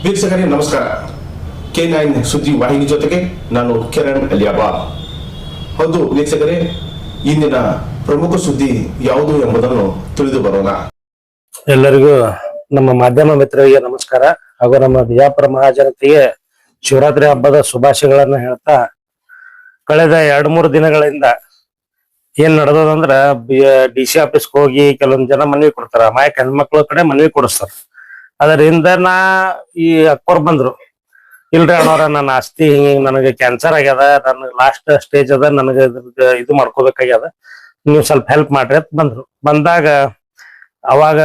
ವೀಕ್ಷಕರೇ ನಮಸ್ಕಾರ. K9 ಸುದ್ದಿ ವಾಹಿನಿ ಜೊತೆಗೆ ನಾನು ಕಿರಣ್ ಅಲಿಯಾಬಾದ್. ಹೌದು ವೀಕ್ಷಕರೇ, ಇಂದಿನ ಪ್ರಮುಖ ಸುದ್ದಿ ಯಾವುದು ಎಂಬುದನ್ನು ತಿಳಿದು ಬರೋಣ. ಎಲ್ಲರಿಗೂ ನಮ್ಮ ಮಾಧ್ಯಮ ಮಿತ್ರರಿಗೆ ನಮಸ್ಕಾರ ಹಾಗೂ ನಮ್ಮ ಬಿಜಾಪುರ ಮಹಾಜನತೆಗೆ ಶಿವರಾತ್ರಿ ಹಬ್ಬದ ಶುಭಾಶಯಗಳನ್ನ ಹೇಳ್ತಾ, ಕಳೆದ 2-3 ದಿನಗಳಿಂದ ಏನ್ ನಡೆದಂದ್ರ DC ಆಫೀಸ್ಗೆ ಹೋಗಿ ಕೆಲವೊಂದ್ ಜನ ಮನವಿ ಕೊಡ್ತಾರ, ಅಮಾಯಕ ಹೆಣ್ಮಕ್ಳ ಕಡೆ ಮನವಿ ಕೊಡಿಸ್ತಾರ. ಅದರಿಂದ ಈ ಅಕ್ಕೋರ್ ಬಂದ್ರು, ಇಲ್ರಿ ಅಣ್ಣವ್ರ ನನ್ನ ಆಸ್ತಿ ಹಿಂಗ ನನಗೆ ಕ್ಯಾನ್ಸರ್ ಆಗ್ಯದ, ನನ್ ಲಾಸ್ಟ್ ಸ್ಟೇಜ್ ಅದ, ನನಗೆ ಇದು ಮಾಡ್ಕೋಬೇಕಾಗ್ಯದ, ನೀವು ಸ್ವಲ್ಪ ಹೆಲ್ಪ್ ಮಾಡ್ರಿ ಅಂತ ಬಂದ್ರು. ಬಂದಾಗ ಅವಾಗ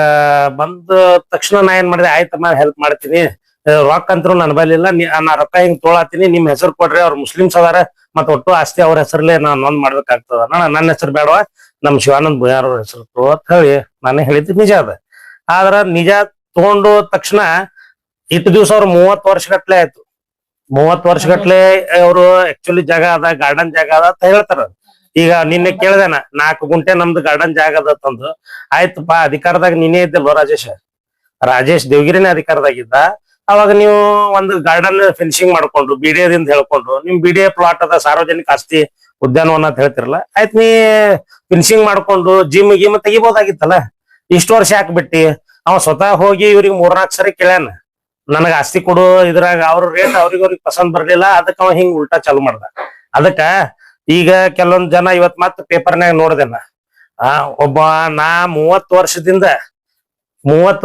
ಬಂದ ತಕ್ಷಣ ನಾ ಏನ್ ಮಾಡಿದೆ, ಆಯ್ತಮ್ಮ ಹೆಲ್ಪ್ ಮಾಡ್ತೀನಿ, ರೊಕ್ಕ ಅಂತೂ ನನ್ನ ಬಲಿಲ್ಲ, ನಾ ರೊಕ್ಕ ಹಿಂಗ್ ತೊಳಾತೀನಿ, ನಿಮ್ ಹೆಸರು ಕೊಡ್ರಿ, ಅವ್ರ ಮುಸ್ಲಿಮ್ಸ್ ಅದಾರ, ಮತ್ ಒಟ್ಟು ಆಸ್ತಿ ಅವ್ರ ಹೆಸರ್ಲೆ ನಾನ್ ಒಂದ್ ಮಾಡ್ಬೇಕಾಗ್ತದ, ನನ್ನ ಹೆಸರು ಬೇಡವಾ, ನಮ್ ಶಿವಾನಂದ್ ಭುಯಾರ್ ಅವ್ರ ಹೆಸರು ತಗೋ ಅಂತ ಹೇಳಿ ನಾನೇ ಹೇಳಿದ್ದು ನಿಜ ಅದ. ಆದ್ರ ನಿಜ ತಗೊಂಡು ತಕ್ಷಣ ಇಟ್ಟು ದಿವ್ಸ ಅವ್ರು 30 ವರ್ಷ ಗಟ್ಲೆ ಆಯ್ತು. 30 ವರ್ಷ ಗಟ್ಲೆ ಅವರು ಆಕ್ಚುಲಿ ಜಾಗ ಅದ, ಗಾರ್ಡನ್ ಜಾಗ ಅದ ಅಂತ ಹೇಳ್ತಾರ. ಈಗ ನಿನ್ನೆ ಕೇಳ್ದೇನ 4 ಗುಂಟೆ ನಮ್ದು ಗಾರ್ಡನ್ ಜಾಗ ಅದ ತಂದು, ಆಯ್ತಪ್ಪ ಅಧಿಕಾರದಾಗ ನೀನೇ ಇದ್ದಲ್ವ ರಾಜೇಶ್ ದೇವಗಿರಿನೇ ಅಧಿಕಾರದಾಗಿದ್ದ, ಅವಾಗ ನೀವು ಒಂದು ಗಾರ್ಡನ್ ಫಿನಿಶಿಂಗ್ ಮಾಡ್ಕೊಂಡು BDAದಿಂದ ಹೇಳ್ಕೊಂಡು ನಿಮ್ BDA ಪ್ಲಾಟ್ ಅದ, ಸಾರ್ವಜನಿಕ ಆಸ್ತಿ ಉದ್ಯಾನವನ ಅಂತ ಹೇಳ್ತಿರಲ್ಲ, ಆಯ್ತು ನೀ ಫಿನಿಶಿಂಗ್ ಮಾಡ್ಕೊಂಡು ಜಿಮ್ ಗಿಮ್ ತೆಗಿಬೋದಾಗಿತ್ತಲ್ಲ, ಇಷ್ಟು ವರ್ಷ ಹಾಕ್ಬಿಟ್ಟಿ. ಅವ ಸ್ವತಃ ಹೋಗಿ ಇವ್ರಿಗೆ 3-4 ಸರಿ ಕೇಳ್ಯಾನ, ನನಗ ಆಸ್ತಿ ಕೊಡು, ಇದ್ರಾಗ ಅವ್ರ ರೇಟ್ ಅವ್ರಿಗೆ ಪಸಂದ್ ಬರ್ಲಿಲ್ಲ, ಅದಕ್ಕ ಅವ ಹಿಂಗ್ ಉಲ್ಟಾ ಚಾಲು ಮಾಡ್ದ. ಅದಕ್ಕ ಈಗ ಕೆಲವೊಂದ್ ಜನ ಇವತ್ ಮತ್ ಪೇಪರ್ನ್ಯಾಗ ನೋಡ್ದೇನ, ಒಬ್ಬ ನಾ 30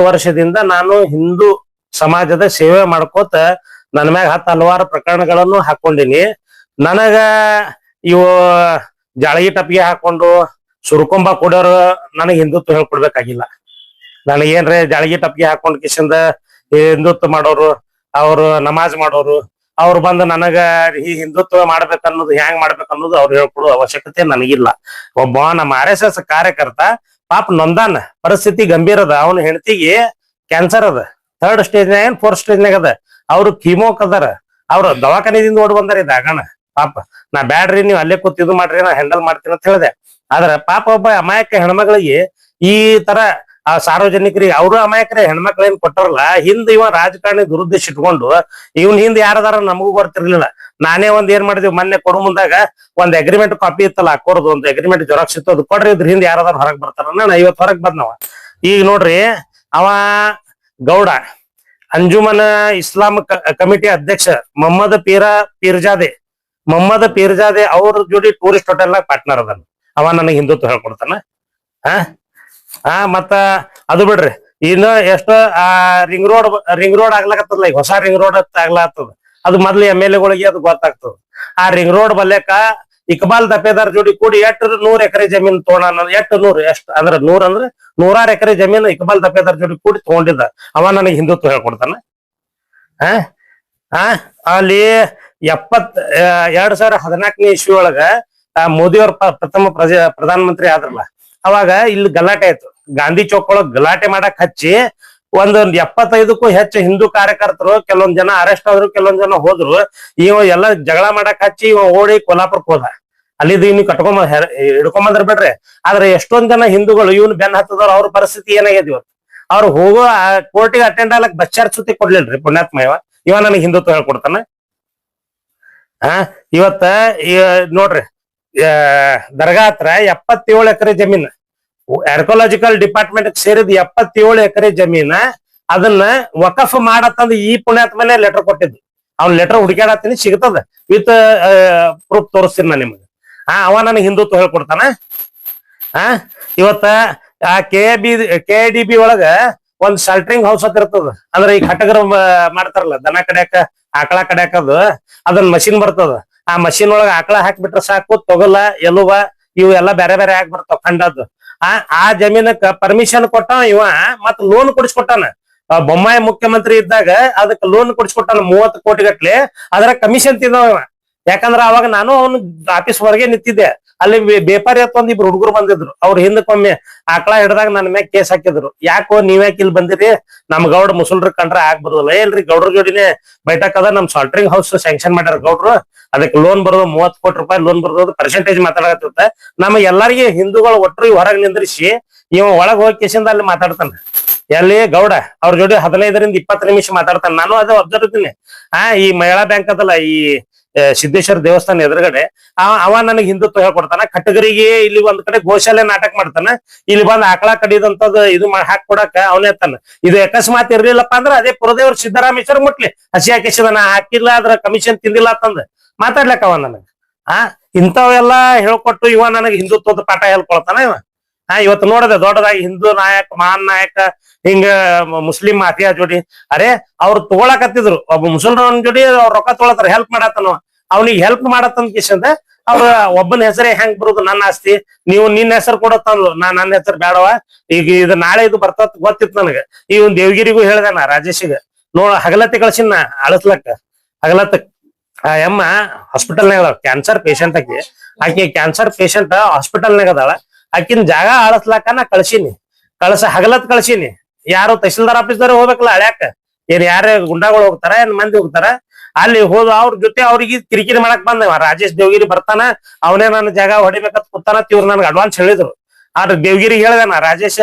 ವರ್ಷದಿಂದ ನಾನು ಹಿಂದೂ ಸಮಾಜದ ಸೇವೆ ಮಾಡ್ಕೋತ ನನ್ ಮ್ಯಾಗ ಹಲವಾರು ಪ್ರಕರಣಗಳನ್ನು ಹಾಕೊಂಡಿನಿ. ನನಗ ಇವು ಜಾಳಗಿ ಟಪ್ಪಿಗೆ ಹಾಕೊಂಡು ಸುರ್ಕೊಂಬ ಕೊಡೋರು ನನಗ್ ಹಿಂದುತ್ವ ಹೇಳ್ಕೊಡ್ಬೇಕಾಗಿಲ್ಲ. ನನಗೇನ್ರೆ ಜಾಳಗಿ ಟಪ್ಪಿಗೆ ಹಾಕೊಂಡ್ ಕಿಶಿಂದ ಹಿಂದುತ್ವ ಮಾಡೋರು, ಅವ್ರು ನಮಾಜ್ ಮಾಡೋರು, ಅವ್ರು ಬಂದು ನನಗ ಈ ಹಿಂದುತ್ವ ಮಾಡ್ಬೇಕನ್ನೋದು ಹ್ಯಾಂಗ್ ಮಾಡ್ಬೇಕನ್ನೋದು ಅವ್ರು ಹೇಳ್ಕೊಡೋ ಅವಶ್ಯಕತೆ ನನಗಿಲ್ಲ. ಒಬ್ಬ ನಮ್ಮ RSS ಕಾರ್ಯಕರ್ತ ಪಾಪ ನೊಂದಾನ, ಪರಿಸ್ಥಿತಿ ಗಂಭೀರ ಅದ, ಅವನ ಹೆಂಡತಿಗೆ ಕ್ಯಾನ್ಸರ್ ಅದ, 3rd ಸ್ಟೇಜ್ನಾಗ 4th ಸ್ಟೇಜ್ನಾಗ ಅದ, ಅವ್ರು ಕೀಮೋಕ್ ಅದಾರ, ಅವ್ರು ದವಾಖಾನಿದಿಂದ ಓಡ್ ಬಂದಾರ. ಇದಾಗಣ ಪಾಪ ನಾ ಬ್ಯಾಡ್ರಿ ನೀವು ಅಲ್ಲೇ ಕೂತ್ ಇದು ಮಾಡ್ರಿ, ನಾ ಹ್ಯಾಂಡಲ್ ಮಾಡ್ತೀನಿ ಅಂತ ಹೇಳಿದೆ. ಆದ್ರ ಪಾಪ ಒಬ್ಬ ಅಮಾಯಕ ಹೆಣ್ಮಕ್ಳಿಗೆ ಈ ತರ ಸಾರ್ವಜನಿಕರಿಗೆ ಅವರು ಅಮಾಯಕರೇ ಹೆಣ್ಮಕ್ಳೇನ್ ಕೊಟ್ಟವ್ರಲ್ಲ, ಹಿಂದ್ ಇವ ರಾಜಕಾರಣಿ ದುರುದ್ದೇಶ ಇಟ್ಕೊಂಡು ಇವನ್ ಹಿಂದ್ ಯಾರದಾರ ನಮಗೂ ಗೊತ್ತಿರ್ಲಿಲ್ಲ. ನಾನೇ ಒಂದ್ ಏನ್ ಮಾಡಿದ್ವಿ, ಮೊನ್ನೆ ಕೊಡು ಮುಂದಾಗ ಒಂದ್ ಅಗ್ರಿಮೆಂಟ್ ಕಾಪಿ ಇತ್ತಲ್ಲ, ಹಾಕೋರ್ದು ಒಂದು ಅಗ್ರಿಮೆಂಟ್ ಜೆರಾಕ್ಸ್ ಇತ್ತು, ಅದು ಕೊಡ್ರಿ, ಇದ್ರ ಹಿಂದ್ ಯಾರದಾರ ಹೊರಗ್ ಬರ್ತಾರ. ನಾನು 50 ಹೊರಗ್ ಬಂದವ. ಈಗ ನೋಡ್ರಿ, ಅವ ಗೌಡ ಅಂಜುಮನ್ ಇಸ್ಲಾಂ ಕಮಿಟಿ ಅಧ್ಯಕ್ಷ ಮೊಹಮ್ಮದ್ ಪೀರ್ಜಾದೆ ಅವ್ರ ಜೋಡಿ ಟೂರಿಸ್ಟ್ ಹೋಟೆಲ್ ನಾಗ ಪಾರ್ಟ್ನರ್ ಅದಾನ. ಅವ ನನಗೆ ಹಿಂದುತ್ವ ಹೇಳ್ಕೊಡ್ತಾನ. ಮತ್ತ ಅದು ಬಿಡ್ರಿ, ಇನ್ನು ಎಷ್ಟು ರಿಂಗ್ ರೋಡ್ ಆಗ್ಲಾಕತ್ತದಲ್ಲ, ಈಗ ಹೊಸ ರಿಂಗ್ ರೋಡ್ ಆಗ್ಲಾಗ್ತದ, ಅದು ಮೊದ್ಲು MLA ಅದು ಗೊತ್ತಾಗ್ತದ. ಆ ರಿಂಗ್ ರೋಡ್ ಬಲ್ಲೇಕ ಇಕ್ಬಾಲ್ ದಫೇದಾರ್ ಜೋಡಿ ಕೂಡಿ 100 ಎಕರೆ ಜಮೀನ್ ತೋಣ, 100 ಅಂದ್ರೆ 100 ಎಕರೆ ಜಮೀನು ಇಕ್ಬಾಲ್ ದಫೇದಾರ್ ಜೋಡಿ ಕೂಡಿ ತಗೊಂಡಿದ್ದ. ಅವ ನನಗೆ ಹಿಂದುತ್ವ ಹೇಳ್ಕೊಡ್ತಾನ. ಅಲ್ಲಿ 2014ನೇ ಇಸ್ವಿ ಒಳಗ ಮೋದಿ ಅವ್ರ ಪ್ರಥಮ ಪ್ರಧಾನಮಂತ್ರಿ ಆದ್ರಲ್ಲ, ಅವಾಗ ಇಲ್ಲಿ ಗಲಾಟೆ ಆಯ್ತು. ಗಾಂಧಿ ಚೌಕ್ ಒಳಗ್ ಗಲಾಟೆ ಮಾಡಕ್ ಹಚ್ಚಿ ಒಂದ್ 75ಕ್ಕೂ ಹೆಚ್ಚು ಹಿಂದೂ ಕಾರ್ಯಕರ್ತರು, ಕೆಲವೊಂದ್ ಜನ ಅರೆಸ್ಟ್ ಆದ್ರು, ಕೆಲವೊಂದ್ ಜನ ಹೋದ್ರು. ಇವ ಎಲ್ಲ ಜಗಳ ಮಾಡಕ್ ಹಚ್ಚಿ ಇವ ಓಡಿ ಕೊಲ್ಲಾಪುರಕ್ ಹೋದ. ಅಲ್ಲಿದ್ದು ಇವ್ನಿಗೆ ಹಿಡ್ಕೊಂಬಂದ್ರ ಬಿಡ್ರಿ. ಆದ್ರೆ ಎಷ್ಟೊಂದ್ ಜನ ಹಿಂದೂಗಳು ಇವ್ನು ಬೆನ್ ಹತ್ತದವ್ರು, ಅವ್ರ ಪರಿಸ್ಥಿತಿ ಏನಾಗ್ಯದ ಇವತ್ತು. ಅವ್ರು ಹೋಗೋ ಕೋರ್ಟಿಗೆ ಅಟೆಂಡ್ ಆಗ್ಲಕ್ ಬಸ್ ಚಾರ್ಜ್ ಸುತ್ತಿ ಕೊಡ್ಲಿಲ್ರಿ ಪುಣ್ಯಾತ್ಮ ಇವ ನನಗೆ ಹಿಂದುತ್ವ ಹೇಳ್ಕೊಡ್ತಾನ. ಇವತ್ತ ನೋಡ್ರಿ, ದರ್ಗಾ ಹತ್ರ 77 ಎಕರೆ ಜಮೀನ್, ಆರ್ಕಿಯಾಲಜಿಕಲ್ ಡಿಪಾರ್ಟ್ಮೆಂಟ್ ಸೇರಿದ 77 ಎಕರೆ ಜಮೀನ, ಅದನ್ನ ವಕಫ್ ಮಾಡತ್ತಂದ ಈ ಪುಣ್ಯಾತ್ಮನೇ ಲೆಟರ್ ಕೊಟ್ಟಿದ್ದು. ಅವ್ನ ಲೆಟರ್ ಹುಡುಕ್ಯಾಡತ್ತೀನಿ, ಸಿಗ್ತದ, ವಿತ್ ಪ್ರೂಫ್ ತೋರಿಸ್ತೀನಿ ನಾ ನಿಮ್ಗೆ. ಅವ ನನಗೆ ಹಿಂದುತ್ವ ಹೇಳ್ಕೊಡ್ತಾನ. ಇವತ್ತ ಆ KIDB ಒಳಗ ಒಂದ್ ಶಲ್ಟರಿಂಗ್ ಹೌಸ್ ಅಂತ ಇರ್ತದ, ಅಂದ್ರೆ ಈಗ ಹಟಗರ ಮಾಡ್ತಾರಲ್ಲ, ದನ ಕಡ್ಯಾಕ ಆಕಳ ಕಡ್ಯಾಕದು, ಅದನ್ನ ಮಷಿನ್ ಬರ್ತದ. ಆ ಮಷಿನ್ ಒಳಗ ಆಕಳ ಹಾಕ್ಬಿಟ್ರೆ ಸಾಕು, ತೊಗಲ ಎಲುವ ಇವು ಎಲ್ಲಾ ಬೇರೆ ಬೇರೆ ಹಾಕಿ ಬರ್ತಾವ ಖಂಡದ್ದು. ಆ ಜಮೀನಕ್ಕ ಪರ್ಮಿಷನ್ ಕೊಟ್ಟಾನ ಇವ, ಮತ್ ಲೋನ್ ಕೊಡಿಸ್ಕೊಟ್ಟಾನ. ಬೊಮ್ಮಾಯಿ ಮುಖ್ಯಮಂತ್ರಿ ಇದ್ದಾಗ ಅದಕ್ಕೆ ಲೋನ್ ಕೊಡಿಸ್ಕೊಟ್ಟಾನ 30 ಕೋಟಿ ಗಟ್ಲೆ. ಅದರ ಕಮಿಷನ್ ತಿಂದವ ಇವ. ಯಾಕಂದ್ರ ಅವಾಗ ನಾನು ಅವ್ನು ಆಫೀಸ್ ಹೊರಗೆ ನಿಂತಿದ್ದೆ, ಅಲ್ಲಿ ಬೇಪಾರಿ ಅಂತ ಒಂದ್ 2 ಹುಡುಗರು ಬಂದಿದ್ರು. ಅವ್ರ ಹಿಂದಕ್ಕೊಮ್ಮೆ ಆಕಳ ಹಿಡ್ದಾಗ ನನ್ನ ಮ್ಯಾಗ ಕೇಸ್ ಹಾಕಿದ್ರು. ಯಾಕೋ ನೀವ್ಯಾಕ ಇಲ್ಲಿ ಬಂದಿರಿ, ನಮ್ ಗೌಡ ಮುಸಲ್ರ ಕಂಡ್ರೆ ಆಗ್ಬರೋದಿಲ್ಲ. ಏನ್ರಿ ಗೌಡ್ರ ಜೋಡಿನೇ ಬೈಠಕ್ ಅದ, ನಮ್ ಸಾಲ್ಟ್ರಿಂಗ್ ಹೌಸ್ ಸ್ಯಾಂಕ್ಷನ್ ಮಾಡ್ಯಾರ ಗೌಡ್ರು, ಅದಕ್ಕೆ ಲೋನ್ ಬರೋದು 30 ಕೋಟಿ ರೂಪಾಯಿ ಲೋನ್ ಬರೋದು, ಪರ್ಸೆಂಟೇಜ್ ಮಾತಾಡಕತ್ತ. ನಮಗ್ ಎಲ್ಲಾರಿಗೆ ಹಿಂದೂಗಳು ಒಟ್ಟರು ಹೊರಗೆ ನಿಂದ್ರಿಸಿ ಇವ ಒಳಗ್ ಹೋಗಿ ಕೇಸಿಂದ ಅಲ್ಲಿ ಮಾತಾಡ್ತಾನ. ಎಲ್ಲಿ ಗೌಡ ಅವ್ರ ಜೋಡಿ 15 ರಿಂದ 20 ನಿಮಿಷ ಮಾತಾಡ್ತಾನೆ. ನಾನು ಅದೇ ಅಬ್ಸರ್ವ್ ಇದ್ದೀನಿ. ಈ ಮಹಿಳಾ ಬ್ಯಾಂಕ್ ಅದಲ್ಲ, ಈ ಸಿದ್ದೇಶ್ವರ ದೇವಸ್ಥಾನ ಎದುರುಗಡೆ ಅವ ನನಗೆ ಹಿಂದುತ್ವ ಹೇಳ್ಕೊಡ್ತಾನ. ಕಟ್ಟಗರಿಗೆ ಇಲ್ಲಿ ಒಂದ್ ಕಡೆ ಗೋಶಾಲೆ ನಾಟಕ ಮಾಡ್ತಾನ, ಇಲ್ಲಿ ಬಂದ್ ಆಕಳ ಕಡಿದಂತದ್ ಇದು ಹಾಕೊಡಕ ಅವನೇ ತಾನ. ಇದು ಅಕಸ್ಮಾತ್ ಇರ್ಲಿಲ್ಲಪ್ಪ ಅಂದ್ರ ಅದೇ ಪುರದೇವ್ರ ಸಿದ್ದರಾಮೇಶ್ವರ ಮುಟ್ಲಿ ಹಸಿ ಹಾಕಿಸಿದ ನಾ ಹಾಕಿಲ್ಲ ಅದ್ರ ಕಮಿಷನ್ ತಿಂದಿಲ್ಲ ಅಂತಂದ ಮಾತಾಡ್ಲಕ್ಕ ಅವ ನನಗ. ಇಂಥವೆಲ್ಲಾ ಹೇಳ್ಕೊಟ್ಟು ಇವ ನನಗೆ ಹಿಂದುತ್ವದ ಪಾಠ ಹೇಳ್ಕೊಳ್ತಾನ ಇವ. ಇವತ್ತು ನೋಡದೆ ದೊಡ್ಡದಾಗಿ ಹಿಂದೂ ನಾಯಕ ಮಹಾನ್ ನಾಯಕ ಹಿಂಗ ಮುಸ್ಲಿಂ ಮಾಫಿಯಾ ಜೋಡಿ ಅರೆ ಅವ್ರು ತಗೊಳಕತ್ತಿದ್ರು. ಒಬ್ಬ ಮುಸಲ್ಮಾನ್ ಜೋಡಿ ಅವ್ರ ರೊಕ್ಕ ತಗೊಳತಾರ, ಹೆಲ್ಪ್ ಮಾಡತ್ತನ. ಅವ್ನಿಗೆ ಹೆಲ್ಪ್ ಮಾಡತ್ತಂದ ಕಿಶಂದ ಅವ್ರ ಒಬ್ಬನ ಹೆಸರೇ ಹೆಂಗ್ ಬರುದು, ನನ್ನ ಆಸ್ತಿ ನೀವು ನಿನ್ನ ಹೆಸರು ಕೊಡತ್ತಂದ್ಲು. ನನ್ನ ಹೆಸರು ಬೇಡವ, ಈಗ ಇದು ನಾಳೆ ಇದು ಬರ್ತತ್ ಗೊತ್ತಿತ್ತು ನನಗ. ಈ ಒಂದ್ ದೇವಗಿರಿಗೂ ಹೇಳ್ದೆ ನಾ ರಾಜೇಶಿಗ, ಹಗಲತ್ತಿ ಕಳ್ಸಿನ ಅಳಸ್ಲಕ್ಕ. ಹಗಲತ್ತ ಎಮ್ಮ ಹಾಸ್ಪಿಟಲ್ನಾಗ ಕ್ಯಾನ್ಸರ್ ಪೇಷಂಟ್ ಆಕಿ ಕ್ಯಾನ್ಸರ್ ಪೇಷಂಟ್ ಹಾಸ್ಪಿಟಲ್ನಾಗ ಅದಾಳ. ಆಕಿನ ಜಾಗ ಅಳಸ್ಲಾಕ ನಾ ಕಳ್ಸಿನಿ, ಹಗಲತ್ ಕಳ್ಸಿನಿ. ಯಾರು ತಹಸೀಲ್ದಾರ್ ಆಫೀಸ್ದಾರ ಹೋಗ್ಬೇಕಲ್ಲ ಅಳ್ಯಾಕ, ಏನ್ ಯಾರ ಗುಂಡಾಗಳು ಹೋಗ್ತಾರ ಏನ್ ಮಂದಿ ಹೋಗ್ತಾರ. ಅಲ್ಲಿ ಹೋದ ಅವ್ರ ಜೊತೆ ಅವ್ರಿಗೆ ಕಿರಿಕಿರಿ ಮಾಡಕ್ ಬಂದವ. ರಾಜೇಶ್ ದೇವಗಿರಿ ಬರ್ತಾನ, ಅವನೇ ನನ್ನ ಜಾಗ ಹೊಡಿಬೇಕಂತ ಕೂತಾನ. ಇವ್ರು ನನ್ಗೆ ಅಡ್ವಾನ್ಸ್ ಹೇಳಿದ್ರು. ಆದ್ರೆ ದೇವಗಿರಿ ಹೇಳ್ದಾನ, ರಾಜೇಶ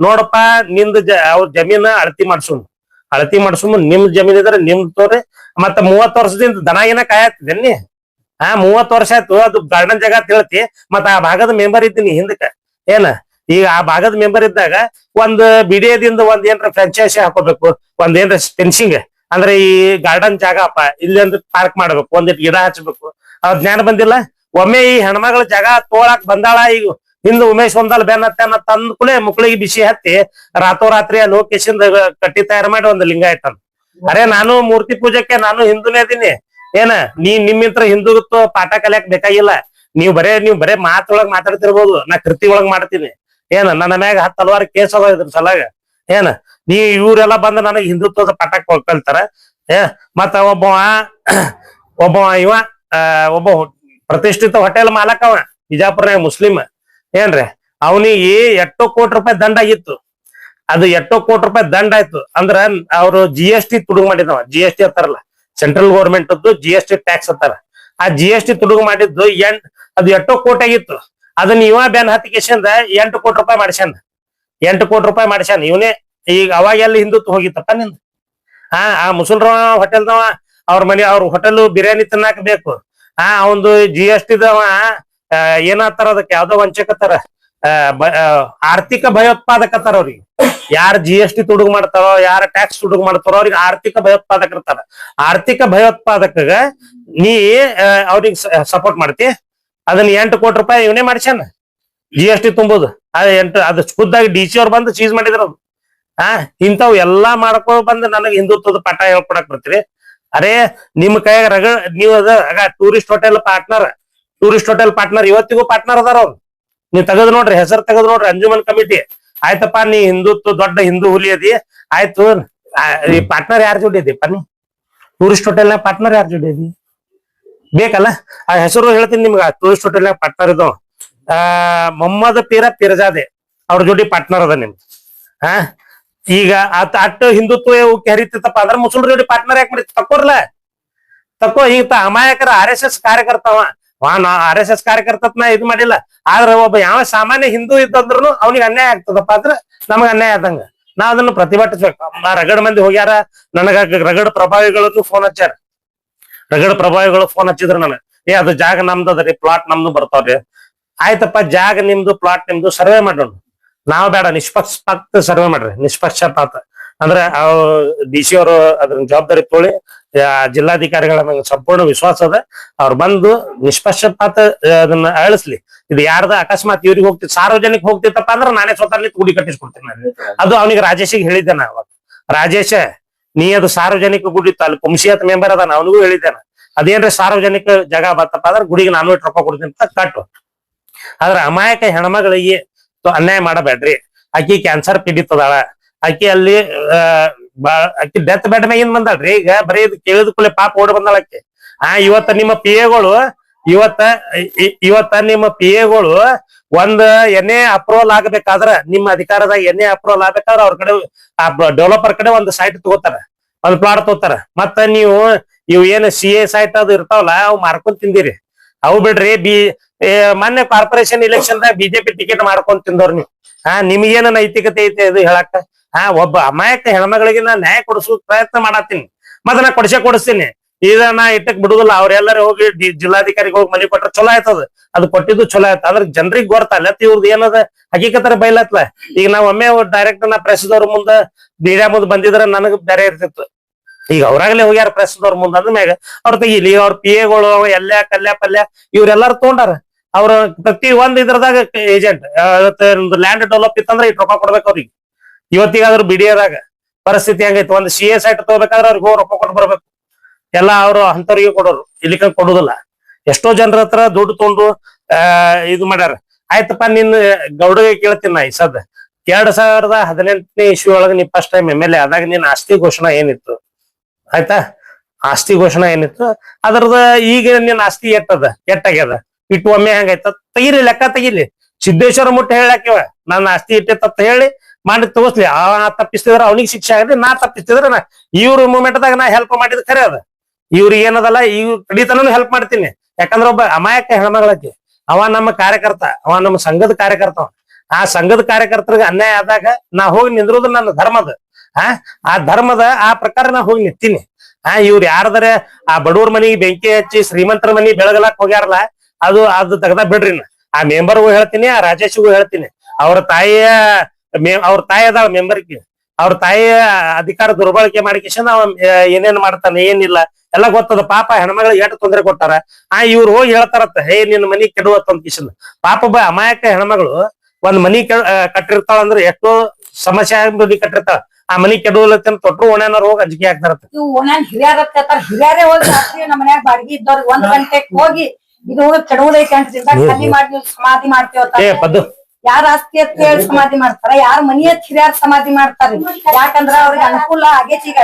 ನೋಡಪ್ಪ ನಿಂದ ಅವ್ರ ಜಮೀನ ಅಳತಿ ಮಾಡ್ಸುಮ್, ನಿಮ್ ಜಮೀನ್ ಇದ್ರೆ ನಿಮ್ದು ತೋರಿ. ಮತ್ತ 30 ವರ್ಷದಿಂದ ದನ ಏನ ಕಾಯತ್ತಿದ್ದೇನಿ. 30 ವರ್ಷ ಆಯ್ತು ಅದು ಗಾರ್ಡನ್ ಜಾಗ ಅಂತ ಹೇಳ್ತಿ. ಮತ್ತ ಆ ಭಾಗದ ಮೆಂಬರ್ ಇದ್ದೀನಿ ಹಿಂದಕ್ಕ. ಏನ ಈಗ ಆ ಭಾಗದ ಮೆಂಬರ್ ಇದ್ದಾಗ ಒಂದ್ ಬಿಡಿಯದಿಂದ ಒಂದ್ ಏನ್ರ ಫ್ರಾಂಚೈಸಿ ಹಾಕೋಬೇಕು, ಒಂದ್ ಏನ್ರ ಫೆನ್ಸಿಂಗ್ ಅಂದ್ರೆ ಈ ಗಾರ್ಡನ್ ಜಾಗ ಅಪ್ಪ ಇಲ್ಲಿ ಅಂದ್ರೆ ಪಾರ್ಕ್ ಮಾಡ್ಬೇಕು, ಒಂದಿಟ್ಟು ಗಿಡ ಹಚ್ಬೇಕು. ಅವ್ರ ಜ್ಞಾನ ಬಂದಿಲ್ಲ. ಒಮ್ಮೆ ಈ ಹೆಣ್ಮಗಳ ಜಾಗ ತೋಳಾಕ್ ಬಂದಾಳ. ಈಗ ಹಿಂದ್ ಉಮೇಶ್ ಒಂದಲ್ ಬೆನ್ನ ತಂದ್ ಕೂಳೆ ಮುಕ್ಳಿಗೆ ಬಿಸಿ ಹತ್ತಿ ರಾತ್ರೋರಾತ್ರಿ ಆ ಲೋಕೇಶನ್ ಕಟ್ಟಿ ತಯಾರು ಮಾಡಿ ಒಂದು ಲಿಂಗ ಆಯ್ತಾನ. ಅರೆ ನಾನು ಮೂರ್ತಿ ಪೂಜೆಕ್ಕೆ ನಾನು ಹಿಂದೂನೇ ಅದೀನಿ. ಏನ ನಿಮ್ಮಿಂತ್ರ ಹಿಂದುತ್ವ ಪಾಠ ಕಲಿಯಕ್ ಬೇಕಾಗಿಲ್ಲ. ನೀವ್ ಬರೇ ಮಾತೊಳಗ್ ಮಾತಾಡ್ತಿರ್ಬೋದು, ನಾ ಕೃತಿ ಒಳಗ್ ಮಾಡ್ತೀನಿ. ಏನ ನನ್ನ ಮ್ಯಾಗ 10 ಹಲವಾರು ಕೇಸ್ ಅದ ಇದ್ರ ಸಲಾಗ. ಏನ ಇವ್ರೆಲ್ಲಾ ಬಂದ ನನಗ್ ಹಿಂದುತ್ವದ ಪಾಠ ಕಲ್ತಾರ. ಮತ್ತ ಒಬ್ಬ ಇವ ಒಬ್ಬ ಪ್ರತಿಷ್ಠಿತ ಹೋಟೆಲ್ ಮಾಲಕ ಅವ ಬಿಜಾಪುರ್ನಾಗ ಮುಸ್ಲಿಂ. ಏನ್ರಿ ಅವನಿಗೆ 8 ಕೋಟಿ ರೂಪಾಯಿ ದಂಡ ಆಗಿತ್ತು. ಅದು 8 ಕೋಟಿ ರೂಪಾಯಿ ದಂಡ ಆಯ್ತು ಅಂದ್ರ ಅವ್ರು GST ತುಡುಗು ಮಾಡಿದವ. GST ಅಂತಾರಲ್ಲ, ಸೆಂಟ್ರಲ್ ಗೌರ್ಮೆಂಟ್ GST ಟ್ಯಾಕ್ಸ್ ಅಂತಾರ. ಆ GST ತುಡುಗು ಮಾಡಿದ್ದು ಅದು 8 ಕೋಟಿ ಆಗಿತ್ತು. ಅದನ್ನ ಇವ ಬ್ಯಾನ್ ಹತ್ತಿಕೇಶಂದ 8 ಕೋಟಿ ರೂಪಾಯಿ ಮಾಡ್ಸ್ಯಾನ. 8 ಕೋಟಿ ರೂಪಾಯಿ ಮಾಡ್ಸ್ಯಾನ ಇವನೇ. ಈಗ ಅವಾಗೆಲ್ಲ ಹಿಂದುತ್ವ ಹೋಗಿತ್ತಪ್ಪ ನಿಂದ. ಆ ಮುಸಲ್ರ ಹೋಟೆಲ್ದವ ಅವ್ರ ಮನೆ ಅವ್ರ ಹೋಟೆಲ್ ಬಿರಿಯಾನಿ ತಿನ್ನಾಕ ಬೇಕು. ಅವಂದು GST ದವ ಏನತ್ತಾರ ಅದಕ್ಕೆ ಯಾವ್ದೋ ವಂಚಕತ್ತಾರ, ಆರ್ಥಿಕ ಭಯೋತ್ಪಾದಕತ್ತಾರ. ಅವ್ರಿಗೆ ಯಾರ GST ತುಡುಗು ಮಾಡ್ತಾರೋ, ಯಾರ ಟ್ಯಾಕ್ಸ್ ತುಡುಗು ಮಾಡ್ತಾರೋ ಅವ್ರಿಗೆ ಆರ್ಥಿಕ ಭಯೋತ್ಪಾದಕರ್ತಾರ. ಆರ್ಥಿಕ ಭಯೋತ್ಪಾದಕಗ ನೀ ಅವ್ರಿಗೆ ಸಪೋರ್ಟ್ ಮಾಡ್ತಿ. ಅದನ್ನ 8 ಕೋಟಿ ರೂಪಾಯಿ ಇವನೇ ಮಾಡ್ಸ್ಯಾನ GST ತುಂಬುದು. ಅದು ಖುದ್ದಾಗಿ DC ಅವ್ರು ಬಂದು ಚೀಸ್ ಮಾಡಿದ್ರು. ಇಂಥವ್ ಎಲ್ಲಾ ಮಾಡ್ಕೊ ಬಂದು ನನಗೆ ಹಿಂದುತ್ವದ ಪಾಠ ಹೇಳ್ಕೊಡಕ್ ಬರ್ತೀರಿ. ಅರೆ ನಿಮ್ ಕೈಯಾಗ ನೀವು ಟೂರಿಸ್ಟ್ ಹೋಟೆಲ್ ಪಾರ್ಟ್ನರ್ ಇವತ್ತಿಗೂ ಪಾರ್ಟ್ನರ್ ಅದಾರ ಅವ್ರು. ನೀವ್ ತೆಗದ್ ನೋಡ್ರಿ, ಹೆಸರು ತೆಗದ್ ನೋಡ್ರಿ, ಅಂಜುಮನ್ ಕಮಿಟಿ. ಆಯ್ತಪ್ಪ ನೀ ಹಿಂದುತ್ವ ದೊಡ್ಡ ಹಿಂದೂ ಹುಲಿ ಅದಿ, ಆಯ್ತು. ಈ ಪಾರ್ಟ್ನರ್ ಯಾರ ಜೋಡಿ ಅದಿಪ್ಪ ನೀ? ಟೂರಿಸ್ಟ್ ಹೋಟೆಲ್ನಾಗ ಪಾರ್ಟ್ನರ್ ಯಾರ ಜೋಡಿ ಅದಿ ಬೇಕಲ್ಲ. ಆ ಹೆಸರು ಹೇಳ್ತೀನಿ ನಿಮ್ಗ. ಟೂರಿಸ್ಟ್ ಹೋಟೆಲ್ನಾಗ ಪಾರ್ಟ್ನರ್ ಇದ್ದವ ಮೊಹಮ್ಮದ್ ಪಿರಜಾದೆ, ಅವ್ರ ಜೋಡಿ ಪಾರ್ಟ್ನರ್ ಅದ ನಿಮ್. ಈಗ ಅಟ್ಟು ಹಿಂದುತ್ವ ಹರಿತಪ್ಪ ಅಂದ್ರೆ ಮುಸಲ್ರ ಜೋಡಿ ಪಾರ್ಟ್ನರ್ ಯಾಕೆ ಮಾಡಿ ತಕ್ಕೋರ್ಲ ಈಗ ಅಮಾಯಕರ RSS ಕಾರ್ಯಕರ್ತವ. RSS ಕಾರ್ಯಕರ್ತತ್ನ ಇದು ಮಾಡಿಲ್ಲ. ಆದ್ರೆ ಒಬ್ಬ ಯಾವ ಸಾಮಾನ್ಯ ಹಿಂದೂ ಇದ್ದಂದ್ರು ಅವ್ನಿಗೆ ಅನ್ಯಾಯ ಆಗ್ತದಪ್ಪ ಅಂದ್ರೆ ನಮಗ ಅನ್ಯಾಯ ಆದಂಗ ನಾವ್ ಅದನ್ನ ಪ್ರತಿಭಟಿಸ್ಬೇಕು. ರಗಡ್ ಮಂದಿ ಹೋಗ್ಯಾರ. ನನಗ ರಗಡ್ ಪ್ರಭಾವಿಗಳು ಫೋನ್ ಹಚ್ಚಿದ್ರು ನನಗ. ಅದು ಜಾಗ ನಮ್ದು ಅದರಿ, ಪ್ಲಾಟ್ ನಮ್ದು ಬರ್ತಾವ್ರಿ. ಆಯ್ತಪ್ಪ, ಜಾಗ ನಿಮ್ದು, ಪ್ಲಾಟ್ ನಿಮ್ದು, ಸರ್ವೆ ಮಾಡೋಣ. ನಾವ್ ಬೇಡ, ನಿಷ್ಪಕ್ಷಪಾತ ಸರ್ವೆ ಮಾಡ್ರಿ. ನಿಷ್ಪಕ್ಷಪಾತ ಅಂದ್ರೆ DC ಅವರು ಅದ್ರ ಜವಾಬ್ದಾರಿ ತೊಳಿ. ಜಿಲ್ಲಾಧಿಕಾರಿಗಳ ನಂಗೆ ಸಂಪೂರ್ಣ ವಿಶ್ವಾಸ ಅದ. ಅವ್ರು ಬಂದು ನಿಷ್ಪಕ್ಷಪಾತ ಅದನ್ನ ಅಳಿಸ್ಲಿ. ಇದು ಯಾರ್ದ ಅಕಸ್ಮಾತ್ ಇವ್ರಿಗೆ ಹೋಗ್ತಿತ್ತು, ಸಾರ್ವಜನಿಕ ಹೋಗ್ತಿತ್ತಪ್ಪ ಅಂದ್ರೆ ನಾನೇ ಸ್ವತಃ ಗುಡಿ ಕಟ್ಟಿಸ್ಕೊಡ್ತೀನಿ. ಅದು ಅವನಿಗೆ ರಾಜೇಶಿಗೆ ಹೇಳಿದ್ದೆ ನಾ. ರಾಜೇಶ ನೀ ಅದು ಸಾರ್ವಜನಿಕ ಗುಡಿ ಅಲ್ಲಿ ಪಂಶಿಯತ್ ಮೆಂಬರ್ ಅದ, ಅವನಿಗೂ ಹೇಳಿದ್ದೇನೆ. ಅದೇನ್ರಿ ಸಾರ್ವಜನಿಕ ಜಾಗ ಬರ್ತಪ್ಪ ಅಂದ್ರೆ ಗುಡಿಗೆ ನಾನು ರೊಕ್ಕ ಕೊಡ್ತೀನಿ ಅಂತ ಕಟ್ಟು. ಆದ್ರ ಅಮಾಯಕ ಹೆಣ್ಮಗಳಿಗೆ ಅನ್ಯಾಯ ಮಾಡಬೇಡ್ರಿ. ಆಕಿ ಕ್ಯಾನ್ಸರ್ ಪೀಡಿತದಾಳ. ಆಕಿ ಅಲ್ಲಿ ಆಕಿ ಡೆತ್ ಬೆಡ್ ಮ್ಯಾಗಿಂದ ಬಂದಾಳ್ರಿ. ಈಗ ಬರೀ ಇದು ಕೇಳಿದ ಕೂಡಲೇ ಪಾಪ ಓಡ್ ಬಂದಾಳ ಆಕಿ. ಇವತ್ತ ನಿಮ್ಮ PAಗಳು ನಿಮ್ಮ PAಗಳು ಒಂದ್ ಎನ್ಎ ಅಪ್ರೂವಲ್ ಆಗ್ಬೇಕಾದ್ರ, ನಿಮ್ಮ ಅಧಿಕಾರದಾಗ ಎನ್ಎ ಅಪ್ರೂವಲ್ ಆಗ್ಬೇಕಾದ್ರ ಅವ್ರ ಕಡೆ ಡೆವಲಪರ್ ಕಡೆ ಒಂದು ಸೈಟ್ ತಗೋತಾರ, ಒಂದ್ ಪ್ಲಾಟ್ ತಗೋತಾರ. ಮತ್ತ ನೀವು ಇವ್ ಏನ್ CA ಸೈಟ್ ಅದು ಇರ್ತಾವಲ್ಲ, ಅವ್ ಮಾರ್ಕೊಂಡ್ ತಿಂದಿರಿ. ಅವು ಬಿಡ್ರಿ. ಮೊನ್ನೆ ಕಾರ್ಪೊರೇಷನ್ ಇಲೆಕ್ಷನ್ ದಾಗ BJP ಟಿಕೆಟ್ ಮಾಡ್ಕೊಂಡ್ ತಿಂದವ್ರು ನೀವು. ನಿಮಗೇನ ನೈತಿಕತೆ ಐತೆ ಇದು ಹೇಳಕ್ಕ ಒಬ್ಬ ಅಮಾಯಕ ಹೆಣ್ಮಗಳಿಗೆ ನಾ ನ್ಯಾಯ ಕೊಡಿಸೋ ಪ್ರಯತ್ನ ಮಾಡತ್ತೀನಿ ಮತ್ತ ನಾ ಕೊಡಿಸ್ತೀನಿ ಈಗ ನಾ ಇಟ್ಟಕ್ ಬಿಡುದಿಲ್ಲ ಅವ್ರೆಲ್ಲರೂ ಹೋಗಿ ಜಿಲ್ಲಾಧಿಕಾರಿಗೆ ಹೋಗಿ ಮನಿ ಕೊಟ್ರ ಚಲೋ ಆಯ್ತದ ಅದು ಕೊಟ್ಟಿದ್ದು ಚಲೋ ಆಯ್ತು ಅದ್ರ ಜನರಿಗೆ ಗೊತ್ತಲ್ಲ ಇವ್ರದ್ದು ಏನದ ಹಕೀಕತರ ಬೈಲತ್ಲ ಈಗ ನಾವ್ ಒಮ್ಮೆ ಡೈರೆಕ್ಟ್ ನಾ ಪ್ರೆಸ್ದವ್ರ ಮುಂದ ಮೀಡಿಯಾ ಮುಂದ್ ಬಂದಿದ್ರ ನನಗ್ ಬೇರೆ ಇರ್ತಿತ್ತು ಈಗ ಅವ್ರಾಗ್ಲೇ ಹೋಗ್ಯಾರ ಪ್ರೆಸ್ದವ್ರ ಮುಂದ ಅಂದ್ಮ್ಯಾಗ ಅವ್ರ ತೆಗಿಲಿ ಅವ್ರ ಪಿ ಎಗಳು ಎಲ್ಲ ಕಲ್ಯ ಪಲ್ಯ ಇವ್ರೆಲ್ಲಾರು ತೊಗೊಂಡಾರ ಅವ್ರ ಪ್ರತಿ ಒಂದ್ ಇದ್ರದಾಗ ಏಜೆಂಟ್ ಲ್ಯಾಂಡ್ ಡೆವಲಪ್ ಇತ್ತಂದ್ರ ಇಟ್ ರೊಕ್ಕ ಕೊಡ್ಬೇಕು ಅವ್ರಿಗೆ ಇವತ್ತಿಗಾದ್ರೂ ಬಿಡಿಯದಾಗ ಪರಿಸ್ಥಿತಿ ಹೆಂಗೈತಿ ಒಂದ್ ಸಿ ಎ ಸೈಟ್ ತಗೋಬೇಕಾದ್ರೆ ಅವ್ರಿಗೆ ಹೋಗಿ ರೊಕ್ಕ ಕೊಟ್ಟು ಬರ್ಬೇಕು ಎಲ್ಲ ಅವ್ರು ಅಂತವ್ರಿಗೆ ಕೊಡೋರು ಇಲ್ಲಿಕ ಕೊಡುದಿಲ್ಲ ಎಷ್ಟೋ ಜನರ ಹತ್ರ ದುಡ್ಡು ತೊಗೊಂಡು ಇದು ಮಾಡ್ಯಾರ ಆಯ್ತಪ್ಪ ನಿನ್ ಗೌಡಗೆ ಕೇಳ್ತೀನಿ ನಾ ಈ ಸದ್ 2018ನೇ ಇಸ್ವಿ ಒಳಗ ನೀ ಫಸ್ಟ್ ಟೈಮ್ MLA ಆದಾಗ ನಿನ್ ಆಸ್ತಿ ಘೋಷಣಾ ಏನಿತ್ತು ಆಯ್ತಾ ಆಸ್ತಿ ಘೋಷಣಾ ಏನಿತ್ತು ಅದ್ರದ ಈಗ ನಿನ್ ಆಸ್ತಿ ಎಟ್ಟಾಗ್ಯದ ಇಟ್ಟು ಒಮ್ಮೆ ಹೆಂಗೈತ ತೆಗಿಲಿ ಲೆಕ್ಕ ತೆಗಿಲಿ ಸಿದ್ದೇಶ್ವರ ಮುಟ್ಟ ಹೇಳಾಕಿವ ನನ್ನ ಆಸ್ತಿ ಇಟ್ಟಿತ್ತ ಹೇಳಿ ಮಾಡಿ ತಗೋಸ್ಲಿ ತಪ್ಪಿಸ್ತಿದ್ರ ಅವನಿಗೆ ಶಿಕ್ಷೆ ಆಗಲಿ ನಾ ತಪ್ಪಿಸ್ತಿದ್ರ ಇವ್ರ ಮೂಮೆಂಟ್ದಾಗ ನಾ ಹೆಲ್ಪ್ ಮಾಡಿದ್ ಖರೆ ಅದ ಇವ್ರಿಗೆ ಏನದಲ್ಲ ಇವ್ರ ಕಡಿತನೂ ಹೆಲ್ಪ್ ಮಾಡ್ತೀನಿ ಯಾಕಂದ್ರ ಒಬ್ಬ ಅಮಾಯಕ ಹೆಣ್ಮಗಳಕ್ಕೆ ಅವ ನಮ್ಮ ಕಾರ್ಯಕರ್ತ ಅವ ನಮ್ಮ ಸಂಘದ ಕಾರ್ಯಕರ್ತ ಆ ಸಂಘದ ಕಾರ್ಯಕರ್ತರಿಗೆ ಅನ್ಯಾಯ ಆದಾಗ ನಾ ಹೋಗಿ ನಿಂದ್ರುದು ನನ್ನ ಧರ್ಮದ ಆ ಧರ್ಮದ ಆ ಪ್ರಕಾರ ನಾ ಹೋಗಿ ನಿಂತೀನಿ ಇವ್ರು ಯಾರದರೆ ಆ ಬಡವ್ರ ಮನಿಗೆ ಬೆಂಕಿ ಹಚ್ಚಿ ಶ್ರೀಮಂತರ ಮನಿ ಬೆಳಗಲಾಕ್ ಹೋಗ್ಯಾರಲ್ಲ ಅದು ತೆಗ್ದ ಬಿಡ್ರಿ ಆ ಮೆಂಬರ್ಗೂ ಹೇಳ್ತೀನಿ ಆ ರಾಜೇಶ್ಗೂ ಹೇಳ್ತೀನಿ ಅವ್ರ ತಾಯಿಯ ಅದಾವ ಮೆಂಬರ್ಗೆ ಅವ್ರ ತಾಯಿಯ ಅಧಿಕಾರ ದುರ್ಬಳಕೆ ಮಾಡಿಕಿಶನ್ ಅವ ಏನೇನ್ ಮಾಡ್ತಾನೆ ಏನಿಲ್ಲ ಎಲ್ಲ ಗೊತ್ತದ ಪಾಪ ಹೆಣ್ಮಗಳಿಗೆ ಎಷ್ಟು ತೊಂದರೆ ಕೊಟ್ಟಾರ ಇವ್ರು ಹೋಗಿ ಹೇಳ್ತಾರತ್ತ ಹೇ ನಿನ್ ಮನಿ ಕೆಡುವತ್ತ ಕಿಶನ್ ಪಾಪ ಒಬ್ಬ ಅಮಾಯಕ ಹೆಣ್ಮಗಳು ಒಂದ್ ಮನಿ ಕಟ್ಟಿರ್ತಾಳ ಅಂದ್ರೆ ಎಷ್ಟೋ ಸಮಸ್ಯೆ ಮನಿ ಕಟ್ಟಿರ್ತಾಳ ಆ ಮನಿ ಕೆಡುವಲ್ಲತ್ತ ತೊಟ್ರು ಓಣ್ಯಾನವ್ರು ಹೋಗಿ ಅಂಜಿಕೆ ಹಾಕ್ತಾರತ್ತ ಹಿರಿಯರೇ ಹೋಗಿ ರಾತ್ರಿ ನಮ್ಮ ಮನ್ಯಾಗ ಬಾಡಿಗೆ ಇದ್ದವ್ರಿಗೆ 1 ಗಂಟೆಗೆ ಹೋಗಿ ಇದು ಕೆಡುವುದೈತೆ ಅಂತ ಖಾಲಿ ಮಾಡಿ ಸಮಾಧಿ ಮಾಡ್ತೇವ ಯಾರ ಆಸ್ತಿ ಅಂತ ಹೇಳಿ ಸಮಾಧಿ ಮಾಡ್ತಾರ ಯಾರ ಮನಿ ಹತ್ ಹಿರಿಯರ್ ಸಮಾಧಿ ಮಾಡ್ತಾರ ಯಾಕಂದ್ರ ಅವ್ರಿಗೆ ಅನುಕೂಲ ಆಗೇತಿ ಈಗ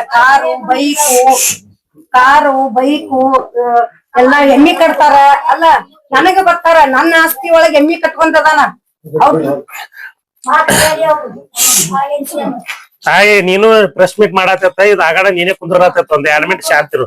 ಕಾರು ಬೈಕು ಎಲ್ಲಾ ಎಮ್ಮಿ ಕಟ್ತಾರ ಅಲ್ಲ ನನಗ ಬರ್ತಾರ ನನ್ನ ಆಸ್ತಿ ಒಳಗ ಎಮ್ಮಿ ಕಟ್ಕೊಂಡದಾನ ನೀನು ಪ್ರೆಸ್ ಮೀಟ್ ಮಾಡತ್ತ ಇದು ಆಗಾಡ ನೀನೇ ಕುಂದ್ರತ್ತ ಒಂದ್ 2 ಮಿನಿಟ್ ಶಾಂತಿರು